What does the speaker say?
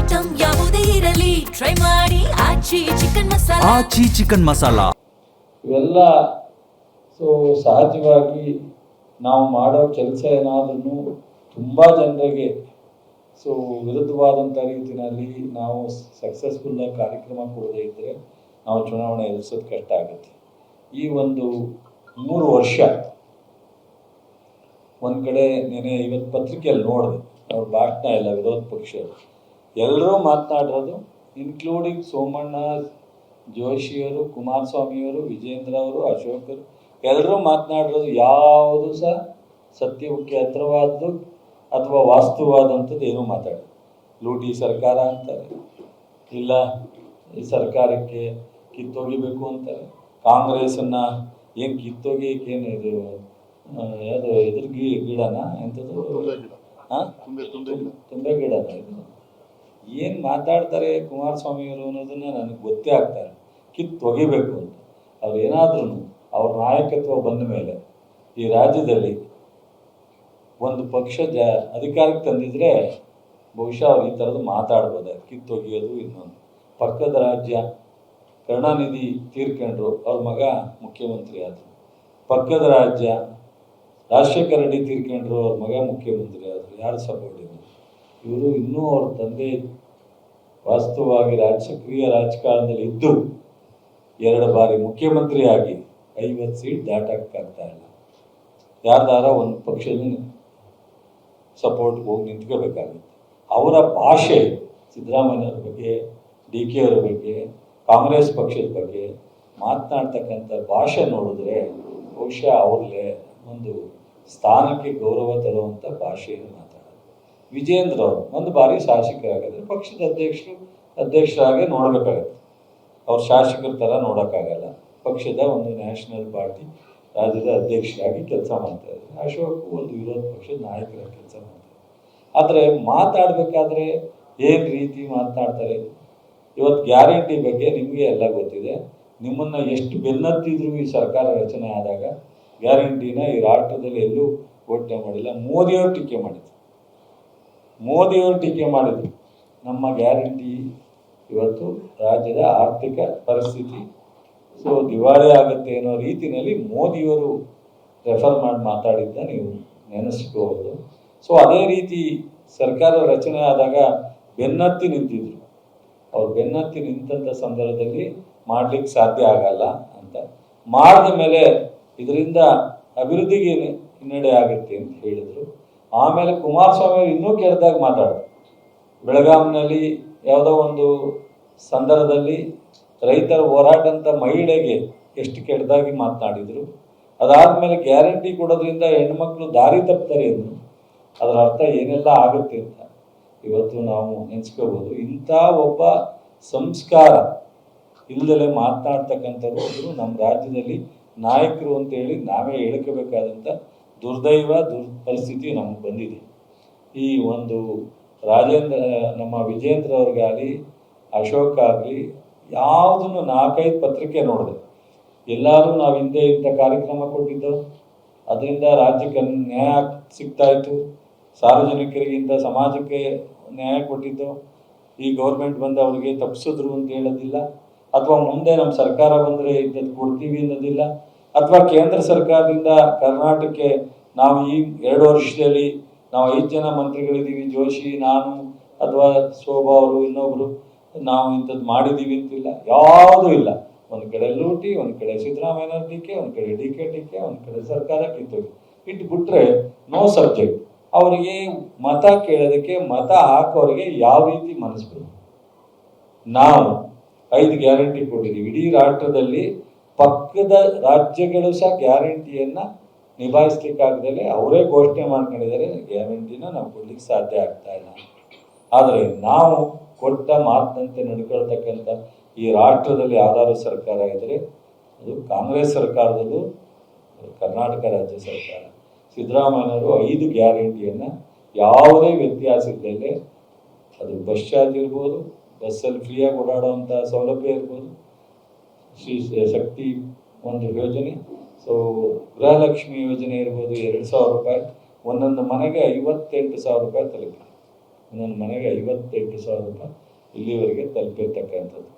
Item ಯಾವುದೇ ಇರಲಿ try ಮಾಡಿ ಆಚಿ ಚಿಕನ್ ಮಸಾಲ. ಇವೆಲ್ಲ ಸಹಜವಾಗಿ ನಾವು ಮಾಡೋ ಕೆಲಸ ಏನಾದ್ರೂ ತುಂಬ ಜನರಿಗೆ ವಿರುದ್ಧವಾದಂಥ ರೀತಿಯಲ್ಲಿ ನಾವು ಸಕ್ಸಸ್ಫುಲ್ಲಾಗಿ ಕಾರ್ಯಕ್ರಮ ಕೊಡದೇ ಇದ್ದರೆ ನಾವು ಚುನಾವಣೆ ಎದುರಿಸೋದು ಕಷ್ಟ ಆಗುತ್ತೆ. ಈ ಒಂದು 3 ವರ್ಷ ಒಂದು ಕಡೆ ನೆನೆ ಇವತ್ತು ಪತ್ರಿಕೆಯಲ್ಲಿ ನೋಡಿದೆ, ಅವ್ರ ಭಾಷಣ ಎಲ್ಲ ವಿರೋಧ ಪಕ್ಷರು ಎಲ್ಲರೂ ಮಾತನಾಡೋದು, ಇನ್ಕ್ಲೂಡಿಂಗ್ ಸೋಮಣ್ಣ, ಜೋಶಿಯವರು, ಕುಮಾರಸ್ವಾಮಿಯವರು, ವಿಜೇಂದ್ರ ಅವರು, ಅಶೋಕರು ಎಲ್ಲರೂ ಮಾತನಾಡಿರೋದು ಯಾವುದು ಸಹ ಸತ್ಯಕ್ಕೆ ಹತ್ರವಾದ್ದು ಅಥವಾ ವಾಸ್ತವವಾದಂಥದ್ದು ಏನೂ ಮಾತಾಡಿ. ಲೂಟಿ ಸರ್ಕಾರ ಅಂತಾರೆ, ಇಲ್ಲ ಈ ಸರ್ಕಾರಕ್ಕೆ ಕಿತ್ತೊಗಿಬೇಕು ಅಂತಾರೆ. ಕಾಂಗ್ರೆಸ್ಸನ್ನು ಏನು ಕಿತ್ತೊಗಿಯೇನು ಇದು ಯಾವುದು ಎದುರು ಗಿಡನ ಎಂಥದ್ದು ತುಂಬೆ ಗಿಡನ ಇದು ಏನು ಮಾತಾಡ್ತಾರೆ ಕುಮಾರಸ್ವಾಮಿಯವರು ಅನ್ನೋದನ್ನು ನನಗೆ ಗೊತ್ತೇ ಆಗ್ತಾರೆ. ಕಿತ್ತೊಗಿಬೇಕು ಅಂತ ಅವ್ರು ಏನಾದ್ರೂ ಅವ್ರ ನಾಯಕತ್ವ ಬಂದ ಮೇಲೆ ಈ ರಾಜ್ಯದಲ್ಲಿ ಒಂದು ಪಕ್ಷ ಅಧಿಕಾರಕ್ಕೆ ತಂದಿದ್ರೆ ಬಹುಶಃ ಅವ್ರು ಈ ಥರದ್ದು ಮಾತಾಡ್ಬೋದು. ಕಿತ್ತೊಗಿಯೋದು ಇನ್ನೊಂದು. ಪಕ್ಕದ ರಾಜ್ಯ ಕರುಣಾನಿಧಿ ತೀರ್ಕೊಂಡ್ರು, ಅವ್ರ ಮಗ ಮುಖ್ಯಮಂತ್ರಿ ಆದರು. ಪಕ್ಕದ ರಾಜ್ಯ ರಾಜಶೇಖರ ರೆಡ್ಡಿ ತೀರ್ಕೊಂಡ್ರು, ಅವ್ರ ಮಗ ಮುಖ್ಯಮಂತ್ರಿ ಆದರು. ಯಾರು ಸಪೋರ್ಟ್ ಇವರು? ಇವರು ಇನ್ನೂ ಅವ್ರ ತಂದೆ ವಾಸ್ತವವಾಗಿ ಸಕ್ರಿಯ ರಾಜಕಾರಣದಲ್ಲಿ ಇದ್ದು 2 ಬಾರಿ ಮುಖ್ಯಮಂತ್ರಿ ಆಗಿ 50 ಸೀಟ್ ದಾಟಕ್ಕಾಗ್ತಾ ಇಲ್ಲ. ಯಾರ್ದಾರ ಒಂದು ಪಕ್ಷದ ಸಪೋರ್ಟ್ಗೆ ಹೋಗಿ ನಿಂತ್ಕೋಬೇಕಾಗುತ್ತೆ. ಅವರ ಭಾಷೆ ಸಿದ್ದರಾಮಯ್ಯವ್ರ ಬಗ್ಗೆ, ಡಿ ಕೆ ಅವರ ಬಗ್ಗೆ, ಕಾಂಗ್ರೆಸ್ ಪಕ್ಷದ ಬಗ್ಗೆ ಮಾತನಾಡ್ತಕ್ಕಂಥ ಭಾಷೆ ನೋಡಿದ್ರೆ ಬಹುಶಃ ಅವ್ರಲ್ಲೇ ಒಂದು ಸ್ಥಾನಕ್ಕೆ ಗೌರವ ತರುವಂಥ ಭಾಷೆಯನ್ನು ಮಾತಾಡೋದು. ವಿಜೇಂದ್ರ ಅವರು ಒಂದು ಬಾರಿ ಶಾಸಕರಾಗಿದ್ದರೆ ಪಕ್ಷದ ಅಧ್ಯಕ್ಷರಾಗಿ ನೋಡಬೇಕಾಗತ್ತೆ. ಅವ್ರು ಶಾಸಕರ ಥರ ನೋಡೋಕ್ಕಾಗಲ್ಲ. ಪಕ್ಷದ ಒಂದು ನ್ಯಾಷನಲ್ ಪಾರ್ಟಿ ರಾಜ್ಯದ ಅಧ್ಯಕ್ಷರಾಗಿ ಕೆಲಸ ಮಾಡ್ತಾಯಿದ್ದಾರೆ. ಅಶೋಕ್ ಒಂದು ವಿರೋಧ ಪಕ್ಷದ ನಾಯಕರಾಗಿ ಕೆಲಸ ಮಾಡ್ತಾರೆ. ಆದರೆ ಮಾತಾಡಬೇಕಾದ್ರೆ ಏನು ರೀತಿ ಮಾತನಾಡ್ತಾರೆ. ಇವತ್ತು ಗ್ಯಾರಂಟಿ ಬಗ್ಗೆ ನಿಮಗೆ ಎಲ್ಲ ಗೊತ್ತಿದೆ. ನಿಮ್ಮನ್ನು ಎಷ್ಟು ಬೆನ್ನತ್ತಿದ್ರು ಈ ಸರ್ಕಾರ ರಚನೆ ಆದಾಗ ಗ್ಯಾರಂಟಿನ ಈ ರಾಷ್ಟ್ರದಲ್ಲಿ ಎಲ್ಲೂ ಘೋಷಣೆ ಮಾಡಿಲ್ಲ. ಮೋದಿಯವರು ಟೀಕೆ ಮಾಡಿದ್ರು. ನಮ್ಮ ಗ್ಯಾರಂಟಿ ಇವತ್ತು ರಾಜ್ಯದ ಆರ್ಥಿಕ ಪರಿಸ್ಥಿತಿ ದಿವಾಳಿ ಆಗುತ್ತೆ ಅನ್ನೋ ರೀತಿಯಲ್ಲಿ ಮೋದಿಯವರು ರೆಫರ್ ಮಾಡಿ ಮಾತಾಡಿದ್ದ ನೀವು ನೆನೆಸ್ಕೋಬೋದು. ಅದೇ ರೀತಿ ಸರ್ಕಾರ ರಚನೆ ಆದಾಗ ಬೆನ್ನತ್ತಿ ನಿಂತಿದ್ರು. ಅವ್ರು ಬೆನ್ನತ್ತಿ ನಿಂತ ಸಂದರ್ಭದಲ್ಲಿ ಮಾಡಲಿಕ್ಕೆ ಸಾಧ್ಯ ಆಗಲ್ಲ ಅಂತ ಮಾಡಿದ ಮೇಲೆ ಇದರಿಂದ ಅಭಿವೃದ್ಧಿಗೆ ಹಿನ್ನಡೆ ಆಗುತ್ತೆ ಅಂತ ಹೇಳಿದರು. ಆಮೇಲೆ ಕುಮಾರಸ್ವಾಮಿ ಅವರು ಇನ್ನೂ ಕೆಟ್ಟದಾಗಿ ಮಾತಾಡಿದ್ರು. ಬೆಳಗಾಂನಲ್ಲಿ ಯಾವುದೋ ಒಂದು ಸಂದರ್ಭದಲ್ಲಿ ರೈತರ ಹೋರಾಟ ಅಂತ ಮಹಿಳೆಗೆ ಎಷ್ಟು ಕೆಟ್ಟದಾಗಿ ಮಾತನಾಡಿದರು. ಅದಾದಮೇಲೆ ಗ್ಯಾರಂಟಿ ಕೊಡೋದ್ರಿಂದ ಹೆಣ್ಮಕ್ಳು ದಾರಿ ತಪ್ತಾರೆ ಅಂದರು. ಅದರ ಅರ್ಥ ಏನೆಲ್ಲ ಆಗುತ್ತೆ ಅಂತ ಇವತ್ತು ನಾವು ನೆನೆಸ್ಕೋಬೋದು. ಇಂಥ ಒಬ್ಬ ಸಂಸ್ಕಾರ ಇಲ್ಲದಲೇ ಮಾತನಾಡ್ತಕ್ಕಂಥವ್ರು ನಮ್ಮ ರಾಜ್ಯದಲ್ಲಿ ನಾಯಕರು ಅಂತೇಳಿ ನಾವೇ ಹೇಳ್ಕೋಬೇಕಾದಂಥ ಪರಿಸ್ಥಿತಿ ನಮಗೆ ಬಂದಿದೆ. ಈ ಒಂದು ನಮ್ಮ ವಿಜೇಂದ್ರ ಅವ್ರಿಗಾಗಲಿ ಅಶೋಕ್ ಆಗಲಿ ಯಾವುದನ್ನು 4-5 ಪತ್ರಿಕೆ ನೋಡಿದೆ. ಎಲ್ಲರೂ ನಾವು ಹಿಂದೆ ಇಂಥ ಕಾರ್ಯಕ್ರಮ ಕೊಟ್ಟಿದ್ದೆವು, ಅದರಿಂದ ರಾಜ್ಯಕ್ಕೆ ನ್ಯಾಯ ಸಿಗ್ತಾಯಿತ್ತು, ಸಾರ್ವಜನಿಕರಿಗಿಂತ ಸಮಾಜಕ್ಕೆ ನ್ಯಾಯ ಕೊಟ್ಟಿದ್ದು. ಈ ಗೌರ್ಮೆಂಟ್ ಬಂದು ಅವ್ರಿಗೆ ತಪ್ಪಿಸಿದ್ರು ಅಂತ ಹೇಳೋದಿಲ್ಲ, ಅಥವಾ ಮುಂದೆ ನಮ್ಮ ಸರ್ಕಾರ ಬಂದರೆ ಇಂಥದ್ದು ಕೊಡ್ತೀವಿ ಅನ್ನೋದಿಲ್ಲ, ಅಥವಾ ಕೇಂದ್ರ ಸರ್ಕಾರದಿಂದ ಕರ್ನಾಟಕಕ್ಕೆ ನಾವು ಈ 2 ವರ್ಷದಲ್ಲಿ ನಾವು 5 ಜನ ಮಂತ್ರಿಗಳಿದ್ದೀವಿ, ಜೋಶಿ, ನಾನು ಅಥವಾ ಶೋಭಾ ಅವರು, ಇನ್ನೊಬ್ಬರು, ನಾವು ಇಂಥದ್ದು ಮಾಡಿದ್ದೀವಿ ಅಂತಿಲ್ಲ. ಯಾವುದೂ ಇಲ್ಲ. ಒಂದು ಕಡೆ ಲೂಟಿ, ಒಂದು ಕಡೆ ಸಿದ್ದರಾಮಯ್ಯ ಟೀಕೆ, ಒಂದು ಕಡೆ ಡಿ ಕೆ ಟೀಕೆ, ಒಂದು ಕಡೆ ಸರ್ಕಾರ ಕಿತ್ತೋಗಿ ಇಟ್ಬಿಟ್ರೆ ನೋ ಸಬ್ಜೆಕ್ಟ್. ಅವರಿಗೆ ಮತ ಕೇಳೋದಕ್ಕೆ, ಮತ ಹಾಕೋರಿಗೆ ಯಾವ ರೀತಿ ಮನಸ್ಸು? ನಾವು 5 ಗ್ಯಾರಂಟಿ ಕೊಟ್ಟಿದ್ದೀವಿ. ಇಡೀ ರಾಷ್ಟ್ರದಲ್ಲಿ ಪಕ್ಕದ ರಾಜ್ಯಗಳು ಸಹ ಗ್ಯಾರಂಟಿಯನ್ನು ನಿಭಾಯಿಸ್ಲಿಕ್ಕಾಗದಲ್ಲೇ ಅವರೇ ಘೋಷಣೆ ಮಾಡ್ಕೊಂಡಿದ್ದಾರೆ. ಗ್ಯಾರಂಟಿನ ನಾವು ಕೊಡ್ಲಿಕ್ಕೆ ಸಾಧ್ಯ ಆಗ್ತಾ ಇಲ್ಲ. ಆದರೆ ನಾವು ಕೊಟ್ಟ ಮಾತಿನಂತೆ ನಡ್ಕೊಳ್ತಕ್ಕಂಥ ಈ ರಾಷ್ಟ್ರದಲ್ಲಿ ಯಾವ್ದಾದ್ರು ಸರ್ಕಾರ ಇದ್ದರೆ ಅದು ಕಾಂಗ್ರೆಸ್ ಸರ್ಕಾರದಲ್ಲೂ ಕರ್ನಾಟಕ ರಾಜ್ಯ ಸರ್ಕಾರ. ಸಿದ್ದರಾಮಯ್ಯವರು 5 ಗ್ಯಾರಂಟಿಯನ್ನು ಯಾವುದೇ ವ್ಯತ್ಯಾಸ ಇಲ್ಲದೆ, ಅದು ಬಸ್ ಚಾರ್ಜ್ ಇರ್ಬೋದು, ಬಸ್ಸಲ್ಲಿ ಫ್ರೀಯಾಗಿ ಓಡಾಡುವಂಥ ಸೌಲಭ್ಯ ಇರ್ಬೋದು, ಶಕ್ತಿ ಒಂದು ಯೋಜನೆ, ಗೃಹಲಕ್ಷ್ಮಿ ಯೋಜನೆ ಇರ್ಬೋದು, 2,000 ರೂಪಾಯಿ ಒಂದೊಂದು ಮನೆಗೆ 58,000 ರೂಪಾಯಿ ತಲುಪಿದೆ. ನನ್ನ ಮನೆಗೆ 58,000 ರೂಪಾಯಿ ಇಲ್ಲಿವರೆಗೆ ತಲುಪಿರ್ತಕ್ಕಂಥದ್ದು.